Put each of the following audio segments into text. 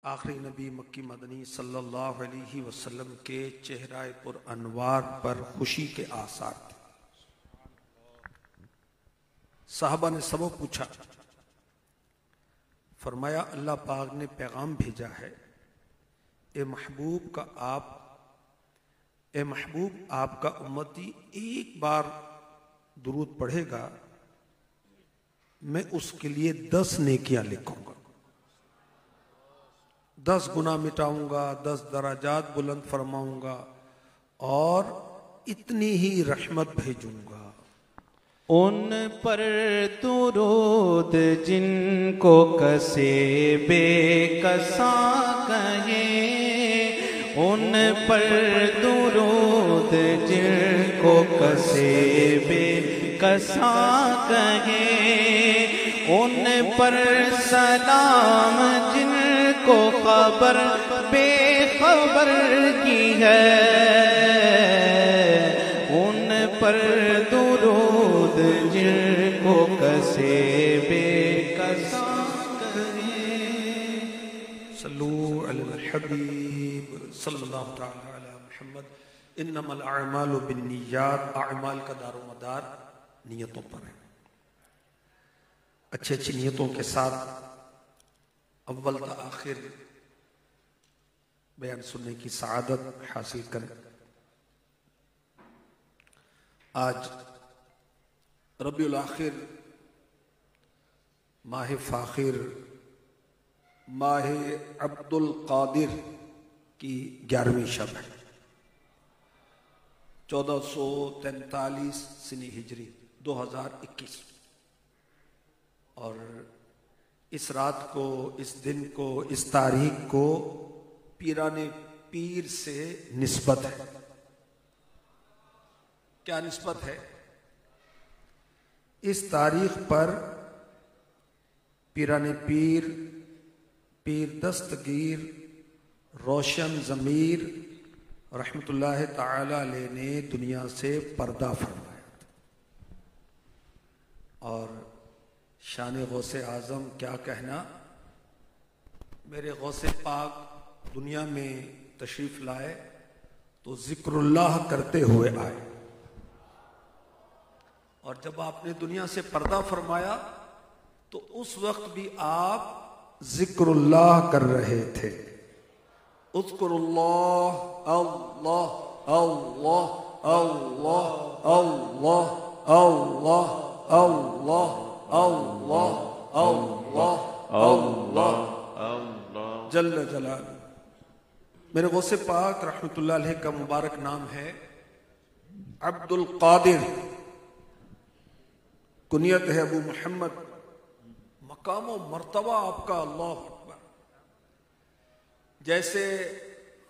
आखिरी नबी मक्की मदनी सल्लल्लाहु अलैहि वसल्लम के चेहरा पुर अनवार पर खुशी के आसार थे। साहबा ने सबक पूछा, फरमाया अल्लाह पाक ने पैगाम भेजा है, ए महबूब आपका उम्मती एक बार दुरूद पढ़ेगा, मैं उसके लिए 10 नेकियां लिखूंगा, 10 गुनाह मिटाऊंगा, 10 दराजात बुलंद फरमाऊंगा और इतनी ही रहमत भेजूंगा। उन पर दुरूद जिनको कसे बेकसा कहे, उन पर दुरूद जिनको कसे बेकसा कहे, उन पर सलाम जिनको खबर बेखबर की है, उन पर दुरूद जिनको कसे बेकसा कहे। सल्लू अलल हबीब सल्लल्लाहु तआला अला मुहम्मद। इन्नमल अअमालु बिन्नियात, अअमाल का दारोमदार नियतों पर है। अच्छी अच्छी नियतों के साथ अव्वल ता आखिर बयान सुनने की सआदत हासिल करें। आज रबीउल आखिर, माह फाखिर, माह अब्दुल कादिर की 11वीं शब है। 1443 सनी हिजरी 2021। और इस रात को, इस दिन को, इस तारीख को पीराने पीर से निस्बत है। क्या निस्बत है? इस तारीख पर पीराने पीर, पीर दस्तगीर रोशन ज़मीर रहमतुल्लाह ताला अलैह ने दुनिया से पर्दा फरमाया। और शान गौसे आज़म क्या कहना, मेरे गौसे पाक दुनिया में तशरीफ लाए तो जिक्रुल्लाह करते हुए आए, और जब आपने दुनिया से पर्दा फरमाया तो उस वक्त भी आप जिक्रुल्लाह कर रहे थे। उज़्कुरुल्लाह, अल्लाह अल्लाह अल्लाह अल्लाह अल्लाह अल्लाह अल्लाह अल्लाह अल्लाह अल्लाह जल्ल जलाल। मेरे गौसे पाक रहमतुल्लाह अलैह का मुबारक नाम है अब्दुल कादिर, कुनियत है अबू मोहम्मद। मकाम व मर्तबा आपका अल्लाह अकबर। जैसे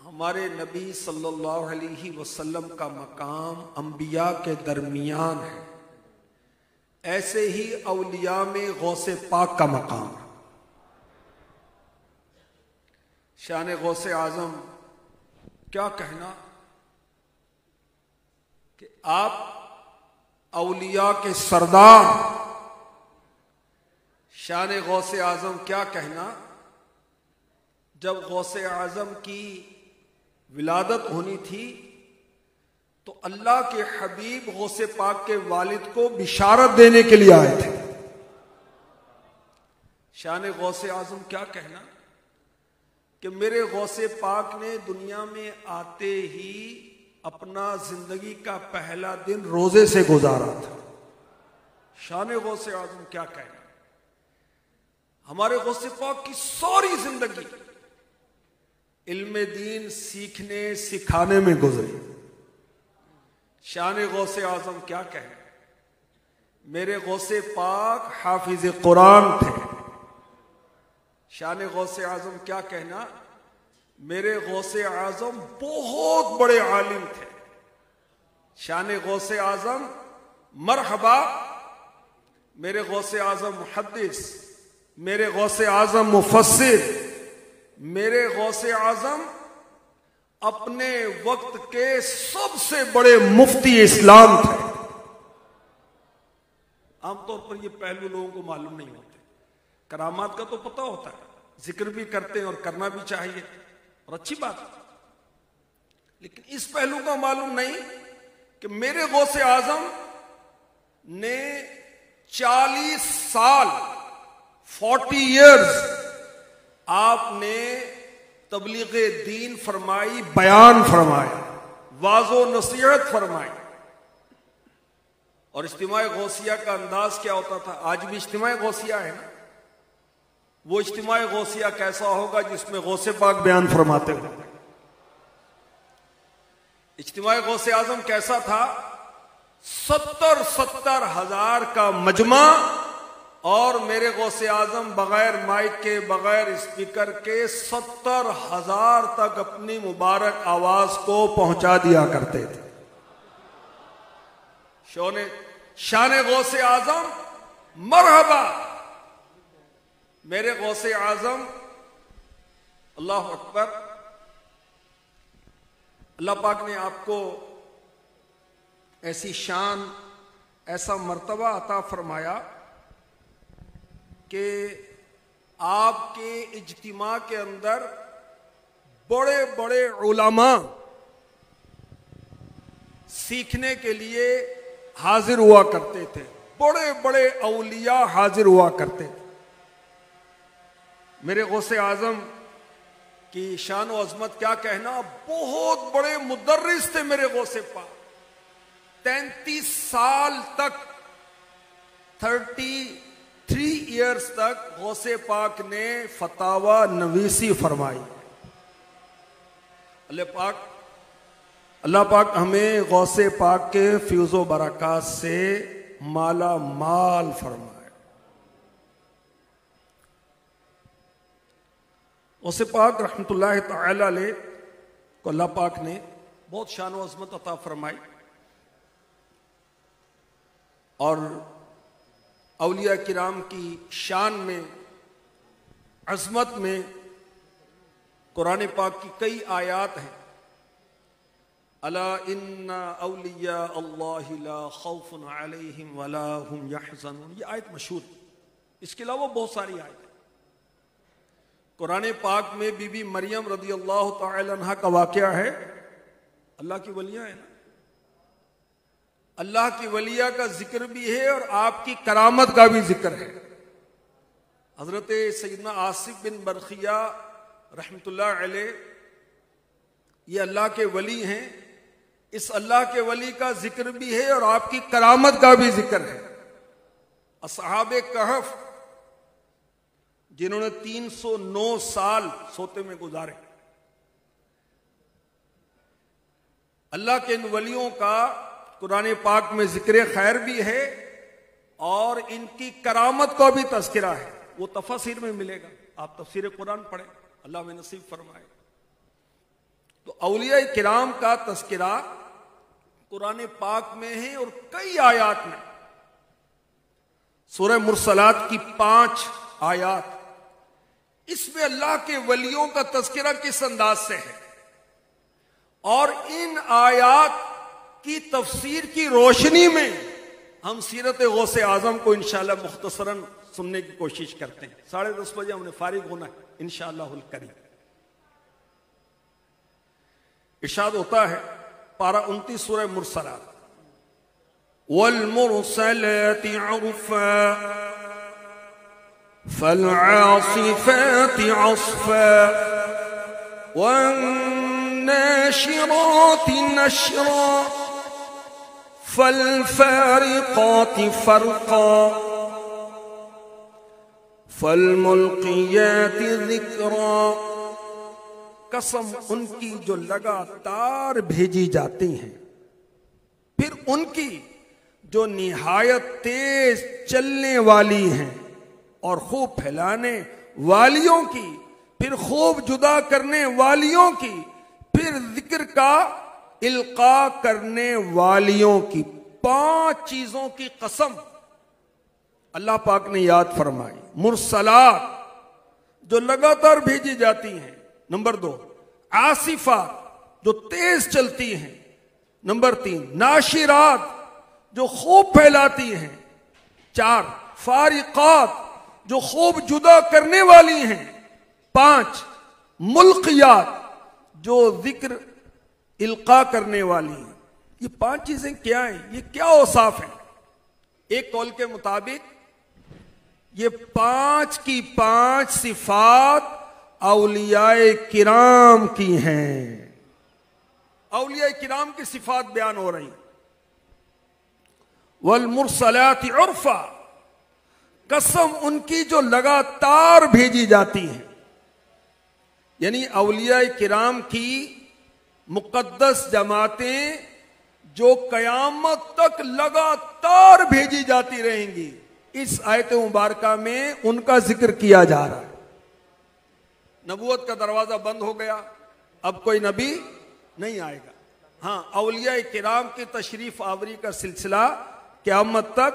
हमारे नबी सल्लल्लाहु अलैहि वसल्लम का मकाम अंबिया के दरमियान है, ऐसे ही औलिया में गौसे पाक का मकाम है। शान गौसे आजम क्या कहना कि आप औलिया के सरदार। शान गौसे आजम क्या कहना, जब गौसे आजम की विलादत होनी थी तो अल्लाह के हबीब गौसे पाक के वालिद को बिशारत देने के लिए आए थे। शान गौसे आजम क्या कहना कि मेरे गौसे पाक ने दुनिया में आते ही अपना जिंदगी का पहला दिन रोजे से गुजारा था। शान गौसे आजम क्या कहना, हमारे गौसे पाक की सारी जिंदगी इल्म दीन सीखने सिखाने में गुजरी। शान गौसे आजम क्या कहना, मेरे गौसे पाक हाफिज कुरान थे। शान गौसे आजम क्या कहना, मेरे गौसे आजम बहुत बड़े आलिम थे। शान गौसे आजम मरहबा, मेरे गौसे आजम मुहद्दिस, मेरे गौसे आजम मुफस्सिर, मेरे गौसे आजम अपने वक्त के सबसे बड़े मुफ्ती इस्लाम थे। आमतौर पर ये पहलू लोगों को मालूम नहीं होते। करामात का तो पता होता है, जिक्र भी करते हैं और करना भी चाहिए और अच्छी बात है। लेकिन इस पहलू का मालूम नहीं कि मेरे गौसे आजम ने 40 साल 40 इयर्स आपने तबलीग दीन फरमाई, बयान फरमाया, वाज़ो नसीहत फरमाई। और इज्तिमाए गौसिया का अंदाज क्या होता था? आज भी इज्तिमाए गौसिया है ना, वो इज्तिमाए गौसिया कैसा होगा जिसमें गौसे पाक बयान फरमाते हो। इज्तिमाए गौसे आजम कैसा था? 70 हजार का मजमा और मेरे गौसे आजम बगैर माइक के, बगैर स्पीकर के 70,000 तक अपनी मुबारक आवाज को पहुंचा दिया करते थे। शान गौसे आजम मरहबा। मेरे गौसे आजम, अल्लाह अकबर। अल्लाह पाक ने आपको ऐसी शान, ऐसा मर्तबा अता फरमाया कि आपके इज्तिमा के अंदर बड़े बड़े उलमा सीखने के लिए हाजिर हुआ करते थे, बड़े बड़े औलिया हाजिर हुआ करते थे। मेरे गौसे आजम की शान व अजमत क्या कहना, बहुत बड़े मुदर्रिस थे मेरे गौसे पाक। 33 साल तक, 33 इयर्स तक गौसे पाक ने फतावा नवीसी फरमाई। अल्लाह पाक हमें गौसे पाक के फ्यूज़ो बरक़ात से माला माल फरमाए। गौसे पाक रहमतुल्लाह तआला अलैह को अल्लाह पाक ने बहुत शान व अज़मत अता फरमाई और औलिया किराम की शान में, अज़मत में कुरान पाक की कई आयात हैं। अला इन्ना औलिया अल्लाहि ला खौफुन अलैहिम वला हुम यहज़नून, ये आयत मशहूर। इसके अलावा बहुत सारी आयत है कुरान पाक में। बीबी मरियम रदी अल्लाह तआला अन्हा का वाक़या है। अल्लाह की वलिया है ना, अल्लाह की वलिया का जिक्र भी है और आपकी करामत का भी जिक्र है। हजरत सैयदना आसिफ बिन बरखिया रहमतुल्लाह अलैह, ये अल्लाह के वली हैं। इस अल्लाह के वली का जिक्र भी है और आपकी करामत का भी जिक्र है। असहाबे कहफ, जिन्होंने 309 साल सोते में गुजारे, अल्लाह के इन वलियों का कुरान पाक में जिक्र खैर भी है और इनकी करामत का भी तज़किरा है। वो तफसीर में मिलेगा, आप तफसीर कुरान पढ़ें, अल्लाह में नसीब फरमाए। तो औलिया किराम का तज़किरा कुरान पाक में है और कई आयात में। सूरह मुरसलात की 5 आयात, इसमें अल्लाह के वलियों का तज़किरा किस अंदाज से है और इन आयात की तफसीर की रोशनी में हम सीरत गौसे आजम को इंशाअल्लाह मुख्तसरन सुनने की कोशिश करते हैं। 10:30 बजे हमने फारिग होना है इंशाअल्लाहुल करीम। इरशाद होता है पारा 29 सूरह मुरसलात, वल मुरसलाति उर्फा फल आसिफाति अस्फा वन नाशिराति नशरा फल फारिकाति फरका फल मुल्कियाति ज़िक्रा। कसम उनकी जो लगातार भेजी जाती हैं, फिर उनकी जो निहायत तेज चलने वाली हैं और खूब फैलाने वालियों की, फिर खूब जुदा करने वालियों की, फिर जिक्र का इल्का करने वालियों की। 5 चीजों की कसम अल्लाह पाक ने याद फरमाई। मुरसलात, जो लगातार भेजी जाती हैं। नंबर 2, आसिफा, जो तेज चलती हैं। नंबर 3, नाशिरात, जो खूब फैलाती हैं। 4, फारिकात, जो खूब जुदा करने वाली हैं। 5 मुल्कियात जो जिक्र इल्का करने वाली हैं। ये 5 चीजें क्या हैं? ये क्या औसाफ हैं? एक कौल के मुताबिक ये 5 की 5 सिफात औलियाए किराम की हैं। औलियाए किराम की सिफात बयान हो रही। वल मुरसलाति उर्फा, कसम उनकी जो लगातार भेजी जाती है। यानी औलियाए किराम की मुकद्दस जमातें जो कयामत तक लगातार भेजी जाती रहेंगी, इस आयत मुबारका में उनका जिक्र किया जा रहा है। नबूवत का दरवाजा बंद हो गया, अब कोई नबी नहीं आएगा। हां, औलिया किराम की तशरीफ आवरी का सिलसिला क़यामत तक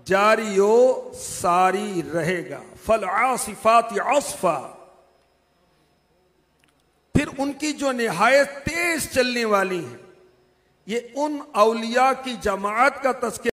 जारी हो सारी रहेगा। फल आसिफात अस्फा, फिर उनकी जो निहायत तेज चलने वाली है, ये उन औलिया की जमात का तज़किरा